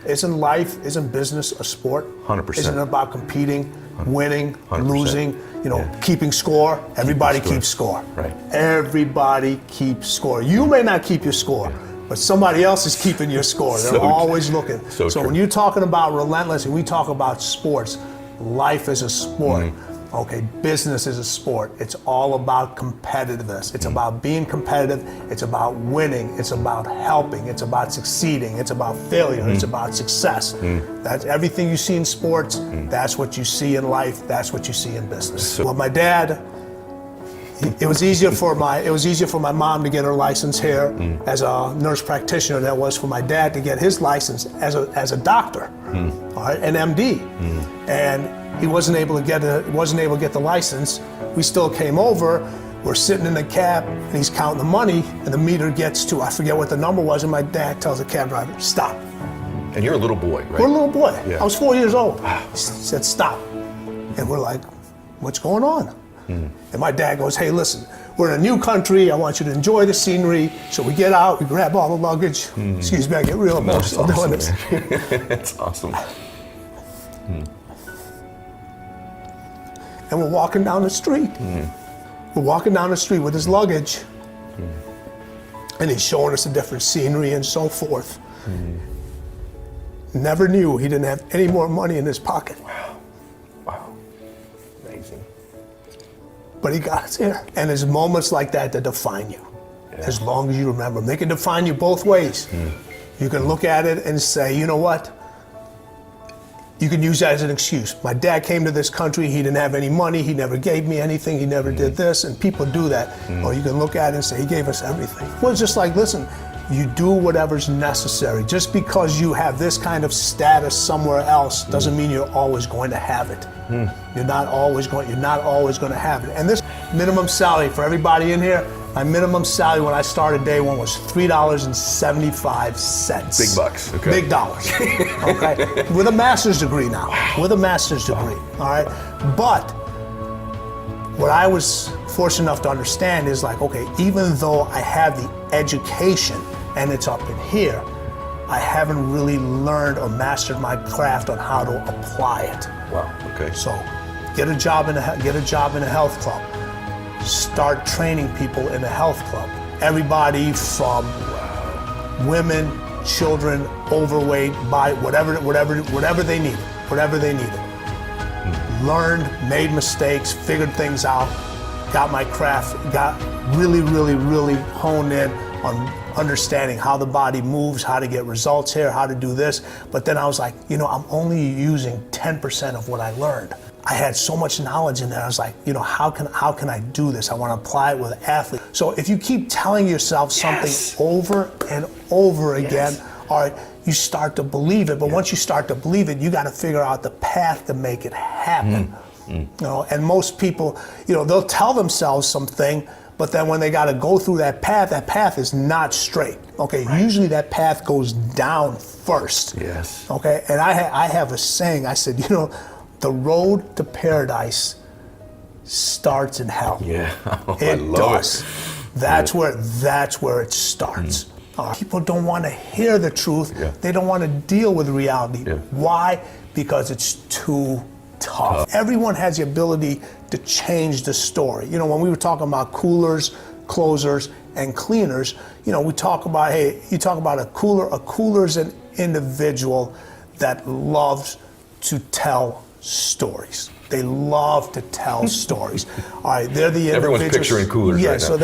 Isn't life, isn't business a sport? 100%. Isn't it about competing, winning, 100%. losing, keeping score? Everybody keeps score. Right. Everybody keeps score. You may not keep your score, but somebody else is keeping your score. They're always looking. So when you're talking about relentless and we talk about sports, life is a sport. Okay, business is a sport. It's all about competitiveness. It's about being competitive. It's about winning. It's about helping. It's about succeeding. It's about failure. It's about success. That's everything you see in sports. That's what you see in life. That's what you see in business. Well, my dad, it was easier for my mom to get her license here as a nurse practitioner than it was for my dad to get his license as a doctor, all right, an MD. And he wasn't able to get the license. We still came over. We're sitting in the cab, and he's counting the money, and the meter gets to, I forget what the number was, and my dad tells the cab driver, stop. And you're a little boy, right? We're a little boy. Yeah. I was 4 years old. He said, stop. And we're like, what's going on? And my dad goes, hey, listen, we're in a new country. I want you to enjoy the scenery. So we get out, we grab all the luggage. Excuse me, I get real emotional doing this. That's awesome. And we're walking down the street. We're walking down the street with his luggage. And he's showing us the different scenery and so forth. Never knew he didn't have any more money in his pocket. Wow. Amazing. But he got us here. And there's moments like that that define you. As long as you remember them. They can define you both ways. You can look at it and say, you know what? You can use that as an excuse. My dad came to this country, he didn't have any money, he never gave me anything, he never did this, and people do that. Or you can look at it and say, he gave us everything. Well, it's just like, listen, you do whatever's necessary. Just because you have this kind of status somewhere else doesn't mean you're always going to have it. You're not always going to have it. And this minimum salary for everybody in here, my minimum salary when I started day one was $3.75. Big bucks, okay. Big dollars, okay? With a master's degree now, with a master's degree, all right? But what I was fortunate enough to understand is like, okay, even though I have the education and it's up in here, I haven't really learned or mastered my craft on how to apply it. Wow, okay. So get a job in a health club. Start training people in a health club. Everybody from women, children, overweight, by whatever they needed. Learned, made mistakes, figured things out, got my craft, got really honed in on understanding how the body moves, how to get results here, how to do this. But then I was like, I'm only using 10% of what I learned. I had so much knowledge in there. I was like, how can I do this? I want to apply it with athletes. So if you keep telling yourself something over and over again, all right, you start to believe it. But once you start to believe it, you got to figure out the path to make it happen. And most people, they'll tell themselves something, but then when they got to go through that path is not straight. Okay, usually that path goes down first. Yes. Okay, and I have a saying. I said, the road to paradise starts in hell. Yeah, it does. That's where it starts. People don't want to hear the truth. They don't want to deal with reality. Why? Because it's too tough. Everyone has the ability to change the story. When we were talking about coolers, closers, and cleaners, we talk about, hey, you talk about a cooler's an individual that loves to tell stories. They love to tell stories. All right, they're the individuals. Everyone's picturing coolers right now. So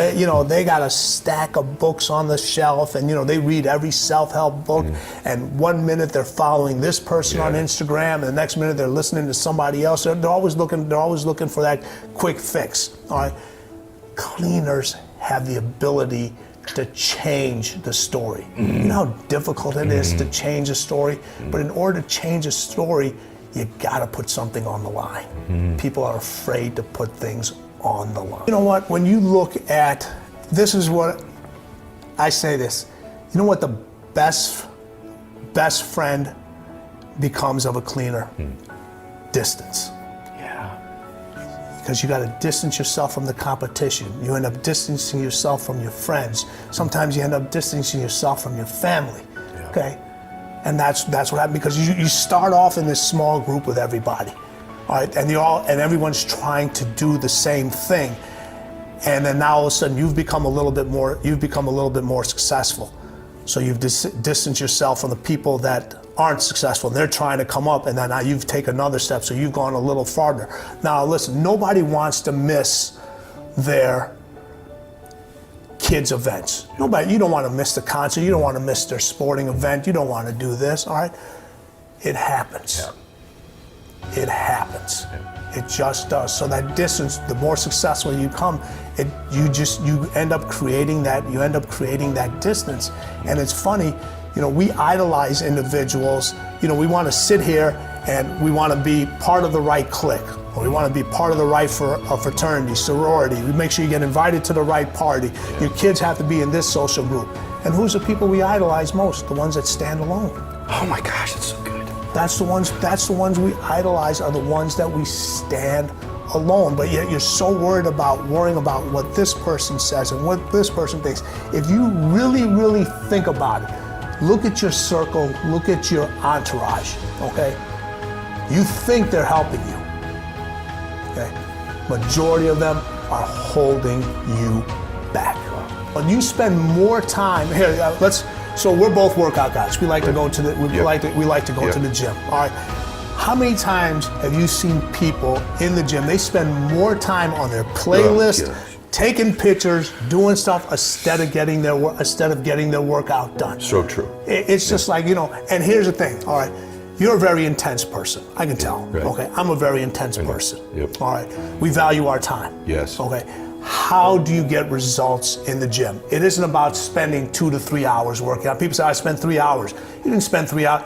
they got a stack of books on the shelf, and they read every self-help book. And 1 minute they're following this person on Instagram, and the next minute they're listening to somebody else. They're always looking for that quick fix. All right, cleaners have the ability to change the story. You know how difficult it is to change a story, but in order to change a story, you gotta put something on the line. People are afraid to put things on the line. You know what, when you look at, this is what, I say this, you know what the best friend becomes of a cleaner? Distance. Because you got to distance yourself from the competition. You end up distancing yourself from your friends. Sometimes you end up distancing yourself from your family. Okay? And that's what happened, because you start off in this small group with everybody, all right, and everyone's trying to do the same thing, and then now all of a sudden you've become a little bit more successful. So you've distanced yourself from the people that aren't successful, and they're trying to come up, and then now you've taken another step, so you've gone a little farther. Now listen, nobody wants to miss their kids' events. Nobody, you don't want to miss the concert, you don't want to miss their sporting event, you don't want to do this, all right? It happens. Yeah. It happens. Yeah. It just does. So that distance, the more successful you come, you end up creating that distance. And it's funny, we idolize individuals. We want to sit here and we want to be part of the right clique, or we want to be part of the right fraternity, sorority. We make sure you get invited to the right party. Yeah. Your kids have to be in this social group. And who's the people we idolize most? The ones that stand alone. Oh my gosh, that's so good. That's the ones we idolize, are the ones that we stand alone. But yet you're so worrying about what this person says and what this person thinks. If you really, really think about it, look at your circle, look at your entourage, okay? You think they're helping you, okay? Majority of them are holding you back. When you spend more time here, so we're both workout guys. We like to go to the to the gym. All right. How many times have you seen people in the gym? They spend more time on their playlist, taking pictures, doing stuff instead of getting their workout done. So true. It's just like, and here's the thing, all right, you're a very intense person, I can tell, right. Okay? I'm a very intense person, yep. All right? We value our time, yes. Okay? How do you get results in the gym? It isn't about spending 2 to 3 hours working out. People say, I spent 3 hours. You didn't spend 3 hours.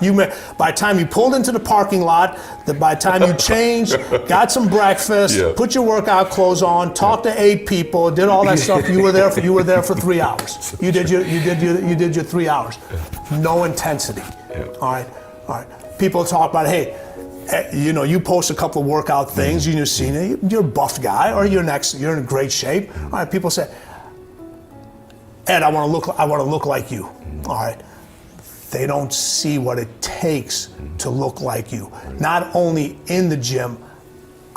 By the time you pulled into the parking lot, by the time you changed, got some breakfast, put your workout clothes on, talked to 8 people, did all that stuff, you were there for 3 hours. You did your 3 hours. No intensity. All right. People talk about, hey, you post a couple of workout things, you've seen it, you're a buff guy, or you're in great shape. All right, people say, Ed, I want to look like you. All right. They don't see what it takes to look like you. Not only in the gym,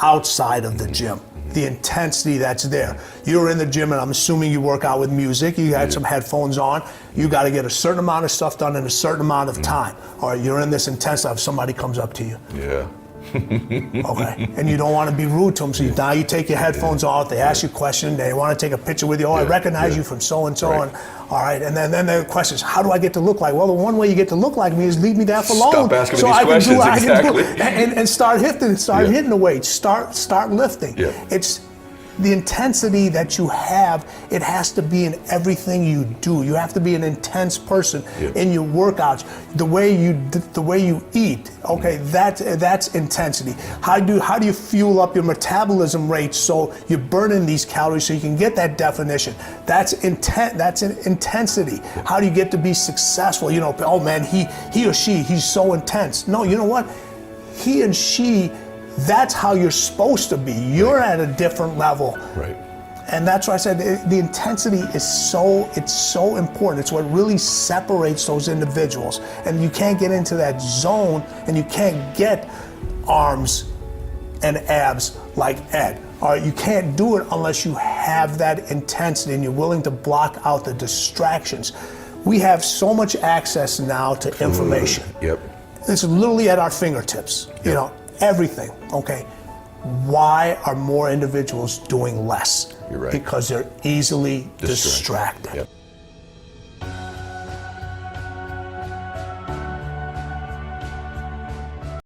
outside of the gym. The intensity that's there. You're in the gym, and I'm assuming you work out with music. You had some headphones on. You got to get a certain amount of stuff done in a certain amount of time. Or you're in this intense stuff. Somebody comes up to you. Yeah. Okay. And you don't want to be rude to them. So now you take your headphones off. They ask you a question. They want to take a picture with you. Oh, I recognize you from so and so. Right. And all right. And then the question is, how do I get to look like? Well, the one way you get to look like me is leave me there for long. Stop asking me these questions. Exactly. And start hitting the weights. Start lifting. Yeah. It's the intensity that you have. It has to be in everything you do. You have to be an intense person in your workouts. The way you eat. Okay, that's intensity. How do you fuel up your metabolism rate so you're burning these calories so you can get that definition? That's intent. That's an intensity. How do you get to be successful? Oh man, he or she, he's so intense. No, you know what? He and she. That's how you're supposed to be. You're at a different level. Right. And that's why I said the intensity is so important. It's what really separates those individuals. And you can't get into that zone, and you can't get arms and abs like Ed. All right, you can't do it unless you have that intensity and you're willing to block out the distractions. We have so much access now to information. Yep. It's literally at our fingertips. Everything, okay? Why are more individuals doing less? You're right. Because they're easily distracted. Yep.